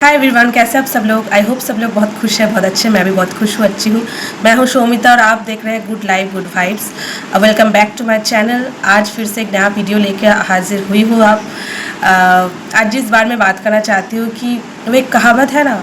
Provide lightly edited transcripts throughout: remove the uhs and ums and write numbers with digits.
Hi everyone, कैसे आप सब लोग। आई होप सब लोग बहुत खुश हैं, बहुत अच्छे। मैं भी बहुत खुश हूँ, अच्छी हूँ। मैं हूँ शोमिता और आप देख रहे हैं good life good vibes. Welcome back to my channel. आज फिर से एक नया वीडियो लेकर हाजिर हुई हूँ आज जिस बार मैं बात करना चाहती हूँ कि वो एक कहावत है ना,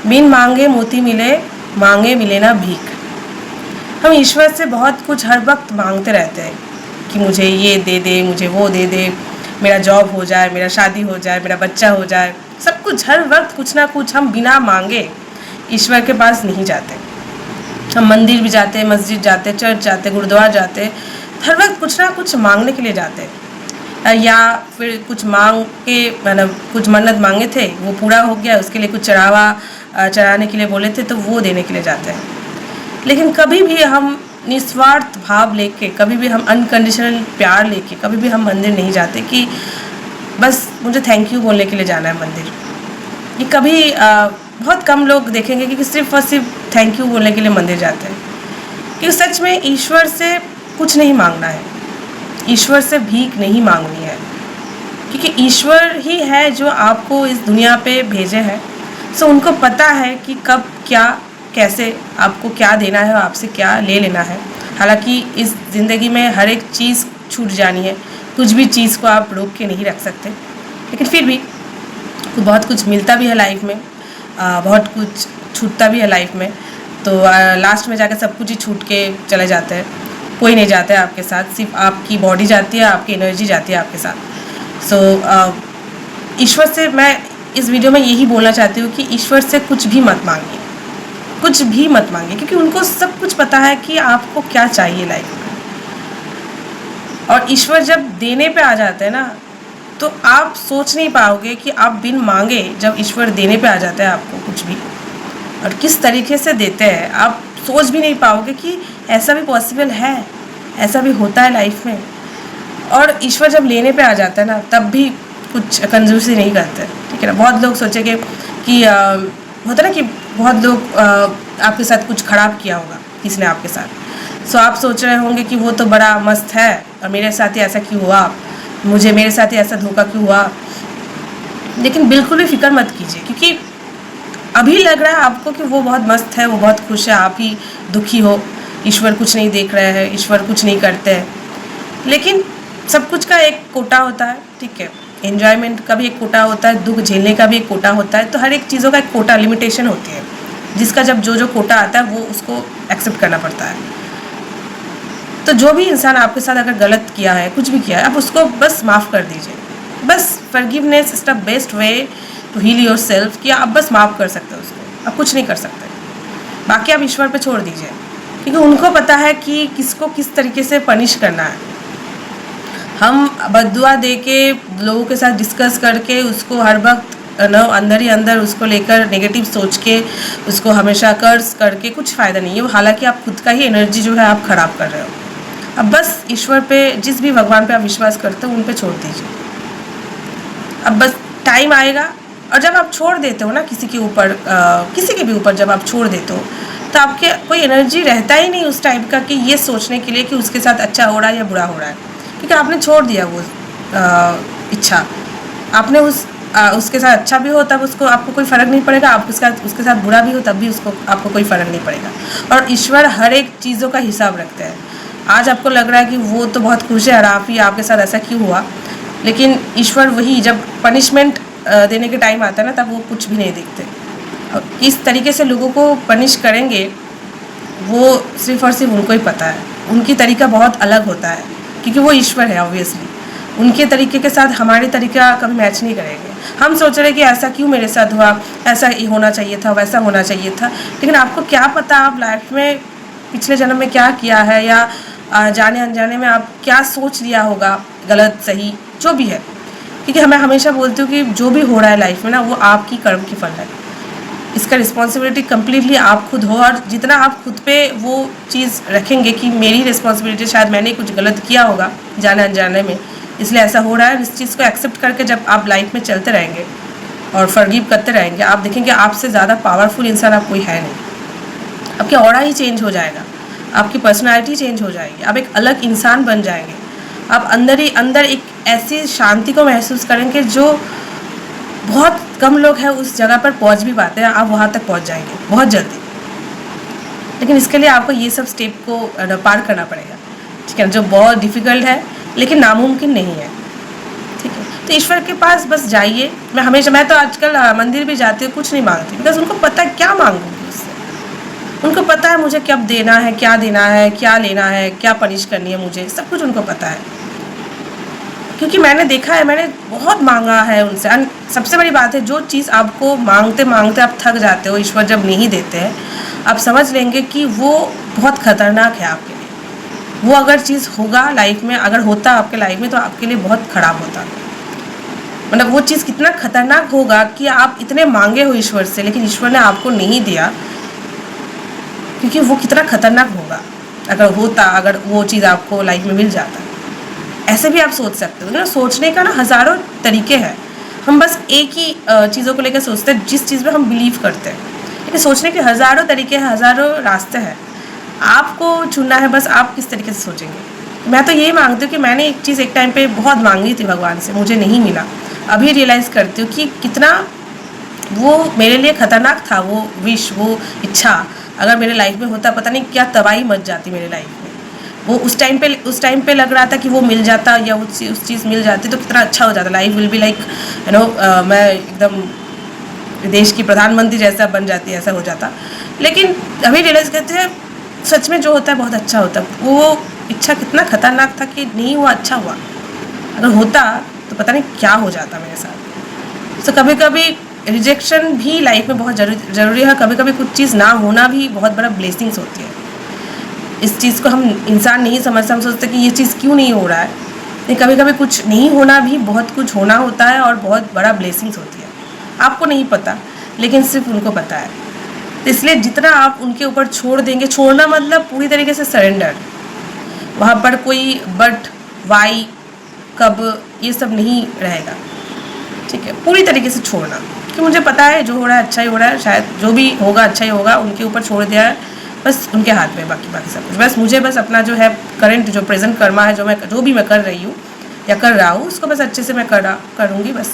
बिन मांगे मोती मिले, मांगे मिले ना भीख। हम ईश्वर से बहुत कुछ हर वक्त मांगते रहते हैं कि मुझे ये दे दे, मुझे वो दे दे, मेरा जॉब हो जाए, मेरा शादी हो जाए, मेरा बच्चा हो जाए। सब कुछ हर वक्त कुछ ना कुछ हम बिना मांगे ईश्वर के पास नहीं जाते। हम मंदिर भी जाते, मस्जिद जाते, चर्च जाते, गुरुद्वारा जाते, हर वक्त कुछ ना कुछ मांगने के लिए जाते हैं। या फिर कुछ मांग के, मतलब कुछ मन्नत मांगे थे, वो पूरा हो गया, उसके लिए कुछ चढ़ाने के लिए बोले थे, तो वो देने के लिए जाते हैं। लेकिन कभी भी हम निस्वार्थ भाव लेके, कभी भी हम अनकंडीशनल प्यार लेके, कभी भी हम मंदिर नहीं जाते कि बस मुझे थैंक यू बोलने के लिए जाना है मंदिर। ये कभी बहुत कम लोग देखेंगे कि सिर्फ और सिर्फ थैंक यू बोलने के लिए मंदिर जाते हैं। क्योंकि सच में ईश्वर से कुछ नहीं मांगना है, ईश्वर से भीख नहीं मांगनी है, क्योंकि ईश्वर ही है जो आपको इस दुनिया पे भेजे हैं। सो उनको पता है कि कब क्या कैसे आपको क्या देना है और आपसे क्या ले लेना है। हालांकि इस ज़िंदगी में हर एक चीज़ छूट जानी है, कुछ भी चीज़ को आप रोक के नहीं रख सकते, लेकिन फिर भी बहुत कुछ मिलता भी है लाइफ में, बहुत कुछ छूटता भी है लाइफ में। तो लास्ट में जाकर सब कुछ ही छूट के चले जाते हैं। कोई नहीं जाता है आपके साथ, सिर्फ आपकी बॉडी जाती है, आपकी एनर्जी जाती है आपके साथ। सो ईश्वर से मैं इस वीडियो में यही बोलना चाहती हूँ कि ईश्वर से कुछ भी मत मांगिए, कुछ भी मत मांगिए, क्योंकि उनको सब कुछ पता है कि आपको क्या चाहिए लाइफ में। और ईश्वर जब देने पे आ जाते हैं ना, तो आप सोच नहीं पाओगे कि आप बिन मांगे जब ईश्वर देने पे आ जाता है आपको कुछ भी, और किस तरीके से देते हैं, आप सोच भी नहीं पाओगे कि ऐसा भी पॉसिबल है, ऐसा भी होता है लाइफ में। और ईश्वर जब लेने पे आ जाता है ना, तब भी कुछ कंजूसी नहीं करते, ठीक है ना। बहुत लोग सोचेंगे कि होता ना कि बहुत लोग आपके साथ कुछ ख़राब किया होगा किसी ने आपके साथ। सो आप सोच रहे होंगे कि वो तो बड़ा मस्त है और मेरे साथ ही ऐसा क्यों हुआ, मेरे साथ ही ऐसा धोखा क्यों हुआ। लेकिन बिल्कुल भी फिक्र मत कीजिए, क्योंकि अभी लग रहा है आपको कि वो बहुत मस्त है, वो बहुत खुश है, आप ही दुखी हो, ईश्वर कुछ नहीं देख रहे हैं, ईश्वर कुछ नहीं करते हैं। लेकिन सब कुछ का एक कोटा होता है, ठीक है। एन्जॉयमेंट का भी एक कोटा होता है, दुख झेलने का भी एक कोटा होता है। तो हर एक चीज़ों का एक कोटा, लिमिटेशन होती है, जिसका जब जो कोटा आता है वो उसको एक्सेप्ट करना पड़ता है। तो जो भी इंसान आपके साथ अगर गलत किया है, कुछ भी किया है, आप उसको बस माफ़ कर दीजिए। बस forgiveness is the best way to heal yourself, कि आप बस माफ़ कर सकते हो उसको, आप कुछ नहीं कर सकते। बाकी आप ईश्वर पे छोड़ दीजिए, क्योंकि उनको पता है कि किसको किस तरीके से पनिश करना है। हम बद्दुआ दे के, लोगों के साथ डिस्कस करके, उसको हर वक्त अंदर ही अंदर उसको लेकर नेगेटिव सोच के, उसको हमेशा कर्ज करके कुछ फ़ायदा नहीं है। हालांकि आप खुद का ही एनर्जी जो है आप ख़राब कर रहे हो। अब बस ईश्वर पे, जिस भी भगवान पे आप विश्वास करते हो, उन पे छोड़ दीजिए। अब बस टाइम आएगा, और जब आप छोड़ देते हो ना किसी के ऊपर, किसी के भी ऊपर जब आप छोड़ देते हो, तो आपके कोई एनर्जी रहता ही नहीं उस टाइप का कि ये सोचने के लिए कि उसके साथ अच्छा हो रहा है या बुरा हो रहा है, क्योंकि आपने छोड़ दिया वो इच्छा। आपने उसके साथ अच्छा भी हो तब उसको, आपको कोई फ़र्क नहीं पड़ेगा, आप उसके साथ बुरा भी हो तब भी उसको, आपको कोई फ़र्क नहीं पड़ेगा। और ईश्वर हर एक चीज़ों का हिसाब रखते हैं। आज आपको लग रहा है कि वो तो बहुत खुश है और आपके साथ ऐसा क्यों हुआ, लेकिन ईश्वर वही जब पनिशमेंट देने के टाइम आता है ना, तब वो कुछ भी नहीं देखते। और किस तरीके से लोगों को पनिश करेंगे वो सिर्फ और सिर्फ उनको ही पता है। उनकी तरीका बहुत अलग होता है, क्योंकि वो ईश्वर है ऑब्वियसली। उनके तरीके के साथ हमारे तरीका कभी मैच नहीं करेंगे। हम सोच रहे कि ऐसा क्यों मेरे साथ हुआ, ऐसा ही होना चाहिए था, वैसा होना चाहिए था, लेकिन आपको क्या पता आप लाइफ में पिछले जन्म में क्या किया है, या जाने अनजाने में आप क्या सोच लिया होगा, गलत सही जो भी है। क्योंकि मैं हमेशा बोलती हूँ कि जो भी हो रहा है लाइफ में ना, वो आपकी कर्म की फल है। इसका रिस्पॉन्सिबिलिटी कम्प्लीटली आप खुद हो, और जितना आप खुद पे वो चीज़ रखेंगे कि मेरी रिस्पॉन्सिबिलिटी, शायद मैंने कुछ गलत किया होगा जाने अनजाने में, इसलिए ऐसा हो रहा है। इस चीज़ को एक्सेप्ट करके जब आप लाइफ में चलते रहेंगे और फॉरगिव करते रहेंगे, आप देखेंगे आपसे ज़्यादा पावरफुल इंसान आप कोई है नहीं। आपकी ऑरा ही चेंज हो जाएगा, आपकी पर्सनालिटी चेंज हो जाएगी, आप एक अलग इंसान बन जाएंगे। आप अंदर ही अंदर एक ऐसी शांति को महसूस करेंगे जो बहुत कम लोग हैं उस जगह पर पहुंच भी पाते हैं, आप वहाँ तक पहुंच जाएंगे बहुत जल्दी। लेकिन इसके लिए आपको ये सब स्टेप को पार करना पड़ेगा, ठीक है, जो बहुत डिफ़िकल्ट है लेकिन नामुमकिन नहीं है, ठीक है। तो ईश्वर के पास बस जाइए। मैं तो आजकल मंदिर भी जाती हूँ, कुछ नहीं मांगती, बिकॉज उनको पता है क्या मांगूंगी उससे। उनको पता है मुझे कब देना है, क्या देना है, क्या लेना है, क्या पनिश करनी है मुझे, सब कुछ उनको पता है। क्योंकि मैंने देखा है, मैंने बहुत मांगा है उनसे। सबसे बड़ी बात है, जो चीज़ आपको मांगते मांगते आप थक जाते हो, ईश्वर जब नहीं देते हैं, आप समझ लेंगे कि वो बहुत ख़तरनाक है आपके लिए। वो अगर चीज़ होगा लाइफ में, अगर होता आपके लाइफ में, तो आपके लिए बहुत ख़राब होता। मतलब वो चीज़ कितना खतरनाक होगा कि आप इतने मांगे हो ईश्वर से, लेकिन ईश्वर ने आपको नहीं दिया, क्योंकि वो कितना खतरनाक होगा अगर होता, अगर वो चीज़ आपको लाइफ में मिल जाता। ऐसे भी आप सोच सकते हो ना, सोचने का ना हज़ारों तरीके हैं। हम बस एक ही चीज़ों को लेकर सोचते हैं, जिस चीज़ में हम बिलीव करते हैं, लेकिन सोचने के हज़ारों तरीके हैं, हज़ारों रास्ते हैं। आपको चुनना है बस आप किस तरीके से सोचेंगे। मैं तो यही मांगती हूँ कि मैंने एक चीज़ एक टाइम पे बहुत मांगी थी भगवान से, मुझे नहीं मिला। अभी रियलाइज़ करती हूँ कि कितना वो मेरे लिए ख़तरनाक था, वो विश, वो इच्छा। अगर मेरे लाइफ में होता, पता नहीं क्या तबाही मच जाती मेरे लाइफ में। वो उस टाइम पे लग रहा था कि वो मिल जाता, या उस चीज़ मिल जाती तो कितना अच्छा हो जाता। लाइफ विल बी लाइक मैं एकदम देश की प्रधानमंत्री जैसा बन जाती, ऐसा हो जाता। लेकिन अभी रियलाइज़ करते हैं सच में जो होता है बहुत अच्छा होता है। वो इच्छा कितना खतरनाक था कि नहीं हुआ, अच्छा हुआ। अगर होता तो पता नहीं क्या हो जाता मेरे साथ। तो कभी कभी रिजेक्शन भी लाइफ में बहुत ज़रूरी है। कभी कभी कुछ चीज़ ना होना भी बहुत बड़ा ब्लेसिंग्स होती है। इस चीज़ को हम इंसान नहीं समझते, हम सोचते कि ये चीज़ क्यों नहीं हो रहा है, लेकिन कभी कभी कुछ नहीं होना भी बहुत कुछ होना होता है, और बहुत बड़ा ब्लेसिंग्स होती है। आपको नहीं पता, लेकिन सिर्फ उनको पता है। तो इसलिए जितना आप उनके ऊपर छोड़ देंगे, छोड़ना मतलब पूरी तरीके से सरेंडर। वहाँ पर कोई बट, वाई, कब, ये सब नहीं रहेगा, ठीक है। पूरी तरीके से छोड़ना कि मुझे पता है जो हो रहा है अच्छा ही हो रहा है, शायद जो भी होगा अच्छा ही होगा। उनके ऊपर छोड़ दिया है, बस उनके हाथ में बाकी सब कुछ। बस मुझे बस अपना जो है करंट जो प्रेजेंट कर्मा है, जो भी मैं कर रही हूँ या कर रहा हूँ, उसको बस अच्छे से मैं करूँगी बस।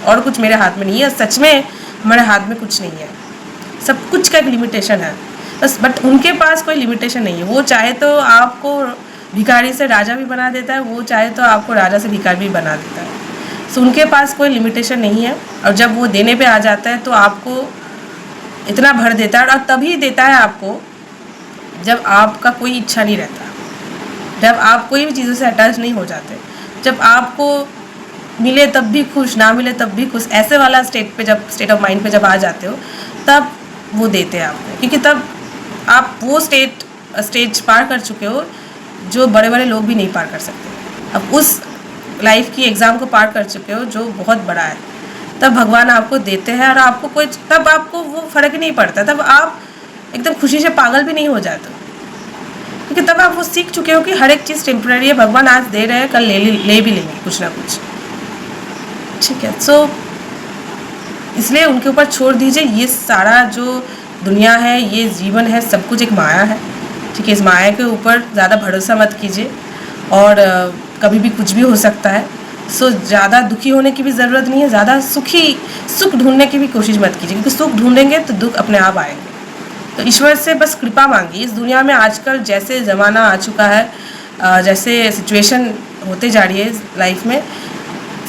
और कुछ मेरे हाथ में नहीं है, सच में हमारे हाथ में कुछ नहीं है। सब कुछ का एक लिमिटेशन है बस, बट उनके पास कोई लिमिटेशन नहीं है। वो चाहे तो आपको भिखारी से राजा भी बना देता है, वो चाहे तो आपको राजा से भिखारी भी बना देता है। सो उनके पास कोई लिमिटेशन नहीं है। और जब वो देने पे आ जाता है तो आपको इतना भर देता है, और तभी देता है आपको जब आपका कोई इच्छा नहीं रहता, जब आप कोई भी चीज़ों से अटैच नहीं हो जाते, जब आपको मिले तब भी खुश, ना मिले तब भी खुश, ऐसे वाला स्टेट ऑफ माइंड पे जब आ जाते हो, तब वो देते हैं आपको। क्योंकि तब आप वो स्टेज पार कर चुके हो जो बड़े बड़े लोग भी नहीं पार कर सकते। अब उस लाइफ की एग्ज़ाम को पार कर चुके हो जो बहुत बड़ा है, तब भगवान आपको देते हैं। और आपको तब आपको वो फ़र्क ही नहीं पड़ता, तब आप एकदम खुशी से पागल भी नहीं हो जाते, क्योंकि तब आप वो सीख चुके हो कि हर एक चीज़ टेम्पररी है। भगवान आज दे रहे हैं, कल ले भी लेंगे कुछ ना कुछ, ठीक है। सो इसलिए उनके ऊपर छोड़ दीजिए। ये सारा जो दुनिया है, ये जीवन है, सब कुछ एक माया है, ठीक है। इस माया के ऊपर ज़्यादा भरोसा मत कीजिए, और कभी भी कुछ भी हो सकता है। सो ज़्यादा दुखी होने की भी ज़रूरत नहीं है, ज़्यादा सुख ढूंढने की भी कोशिश मत कीजिए, क्योंकि सुख ढूंढेंगे तो दुख अपने आप आएंगे। तो ईश्वर से बस कृपा मांगिए। इस दुनिया में आजकल जैसे ज़माना आ चुका है, जैसे सिचुएशन होते जा रही है लाइफ में,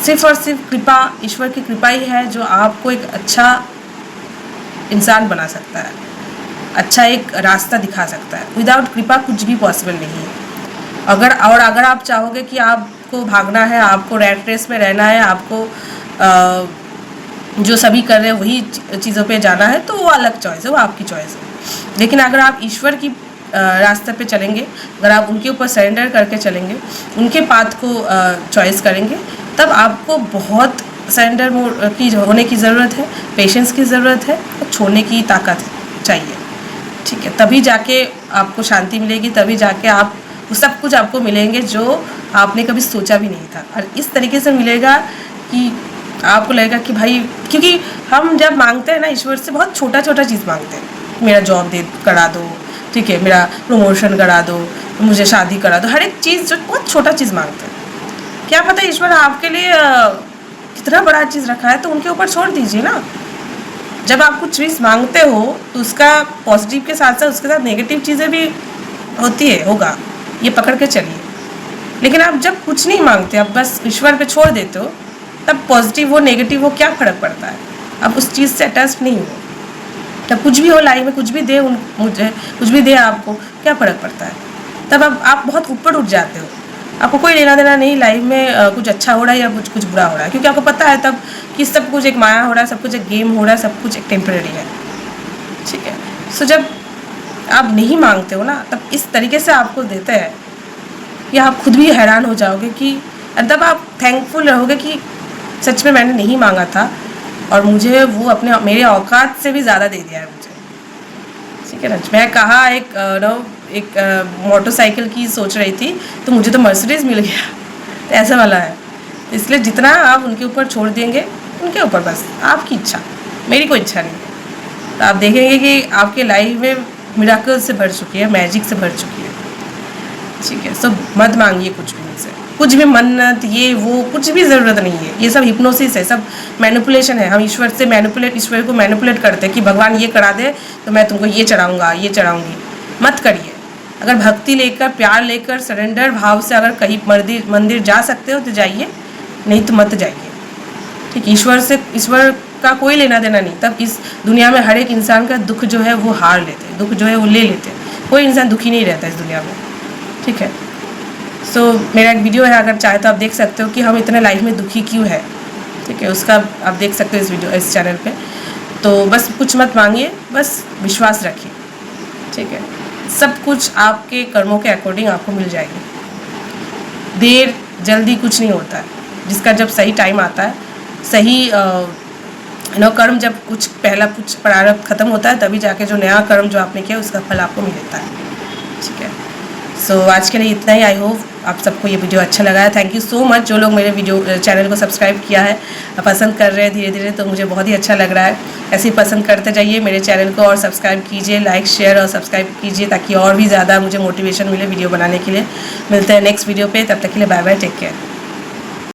सिर्फ और सिर्फ कृपा, ईश्वर की कृपा ही है जो आपको एक अच्छा इंसान बना सकता है, अच्छा एक रास्ता दिखा सकता है। विदाउट कृपा कुछ भी पॉसिबल नहीं है। अगर आप चाहोगे कि आपको भागना है, आपको रैट रेस में रहना है, आपको जो सभी कर रहे हैं वही चीज़ों पे जाना है, तो वो अलग चॉइस है, वो आपकी चॉइस है। लेकिन अगर आप ईश्वर की रास्ते पे चलेंगे, अगर आप उनके ऊपर सरेंडर करके चलेंगे, उनके पाथ को चॉइस करेंगे, तब आपको बहुत सरेंडर होने की ज़रूरत है, पेशेंस की ज़रूरत है, और छोड़ने की ताकत चाहिए, ठीक है। तभी जाके आपको शांति मिलेगी, तभी जाके आप वो सब कुछ आपको मिलेंगे जो आपने कभी सोचा भी नहीं था। और इस तरीके से मिलेगा कि आपको लगेगा कि भाई, क्योंकि हम जब मांगते हैं ना ईश्वर से, बहुत छोटा छोटा चीज़ मांगते हैं। मेरा जॉब करा दो, ठीक है, मेरा प्रमोशन करा दो, मुझे शादी करा दो, हर एक चीज़ जो बहुत छोटा चीज़ मांगते हैं। क्या पता ईश्वर आपके लिए कितना बड़ा चीज़ रखा है तो उनके ऊपर छोड़ दीजिए ना। जब आप कुछ चीज़ मांगते हो तो उसका पॉजिटिव के साथ साथ उसके साथ नेगेटिव चीज़ें भी होती है, होगा, ये पकड़ के चलिए। लेकिन आप जब कुछ नहीं मांगते, आप बस ईश्वर पे छोड़ देते हो, तब पॉजिटिव हो नेगेटिव हो क्या फ़र्क पड़ता है। आप उस चीज़ से अटैच नहीं हो। तब कुछ भी हो लाइफ में, कुछ भी दे मुझे, कुछ भी दे आपको, क्या फ़र्क पड़ता है। तब आप बहुत ऊपर उठ जाते हो। आपको कोई लेना देना नहीं लाइफ में कुछ अच्छा हो रहा है या कुछ बुरा हो रहा है, क्योंकि आपको पता है तब कि सब कुछ एक माया हो रहा है, सब कुछ एक गेम हो रहा है, सब कुछ एक टेम्परेरी है। ठीक है। सो जब आप नहीं मांगते हो ना, तब इस तरीके से आपको देते हैं कि आप खुद भी हैरान हो जाओगे कि तब आप थैंकफुल रहोगे कि सच में मैंने नहीं मांगा था और मुझे वो अपने मेरे औकात से भी ज़्यादा दे दिया है मुझे। ठीक है ना। मैं कहा एक मोटरसाइकिल की सोच रही थी तो मुझे तो मर्सिडीज़ मिल गया। तो ऐसा वाला है। इसलिए जितना आप उनके ऊपर छोड़ देंगे, उनके ऊपर बस आपकी इच्छा, मेरी कोई इच्छा नहीं है। तो आप देखेंगे कि आपके लाइफ में मिराकल से भर चुकी है, मैजिक से भर चुकी है। ठीक है। सो मत मांगिए कुछ भी मुझसे, कुछ भी मन्नत ये वो कुछ भी ज़रूरत नहीं है। ये सब हिप्नोसिस है, सब मैनिपुलेशन है। हम ईश्वर को मैनिपुलेट करते हैं कि भगवान ये करा दे तो मैं तुमको ये चढ़ाऊँगा, ये चढ़ाऊँगी। मत करिए। अगर भक्ति लेकर, प्यार लेकर, सरेंडर भाव से अगर कहीं मंदिर जा सकते हो तो जाइए, नहीं तो मत जाइए। ठीक। ईश्वर का कोई लेना देना नहीं। तब इस दुनिया में हर एक इंसान का दुख जो है वो हार लेते, दुख जो है वो ले लेते। कोई इंसान दुखी नहीं रहता इस दुनिया में। ठीक है। सो मेरा एक वीडियो है, अगर चाहे तो आप देख सकते हो कि हम इतने लाइफ में दुखी क्यों है। ठीक है। उसका आप देख सकते हो इस चैनल पे। तो बस कुछ मत मांगिए, बस विश्वास रखिए। ठीक है। सब कुछ आपके कर्मों के अकॉर्डिंग आपको मिल जाएगी। देर जल्दी कुछ नहीं होता है। जिसका जब सही टाइम आता है, सही कर्म, जब पहला कुछ प्रारब्ध खत्म होता है, तभी जाके जो नया कर्म जो आपने किया उसका फल आपको मिलता है। ठीक है। सो आज के लिए इतना ही। आई होप आप सबको ये वीडियो अच्छा लगा है। थैंक यू सो मच जो लोग मेरे चैनल को सब्सक्राइब किया है, पसंद कर रहे हैं धीरे धीरे, तो मुझे बहुत ही अच्छा लग रहा है। ऐसे ही पसंद करते जाइए मेरे चैनल को और सब्सक्राइब कीजिए, लाइक शेयर और सब्सक्राइब कीजिए, ताकि और भी ज़्यादा मुझे मोटिवेशन मिले वीडियो बनाने के लिए। मिलते हैं नेक्स्ट वीडियो पे, तब तक के लिए बाय बाय, टेक केयर।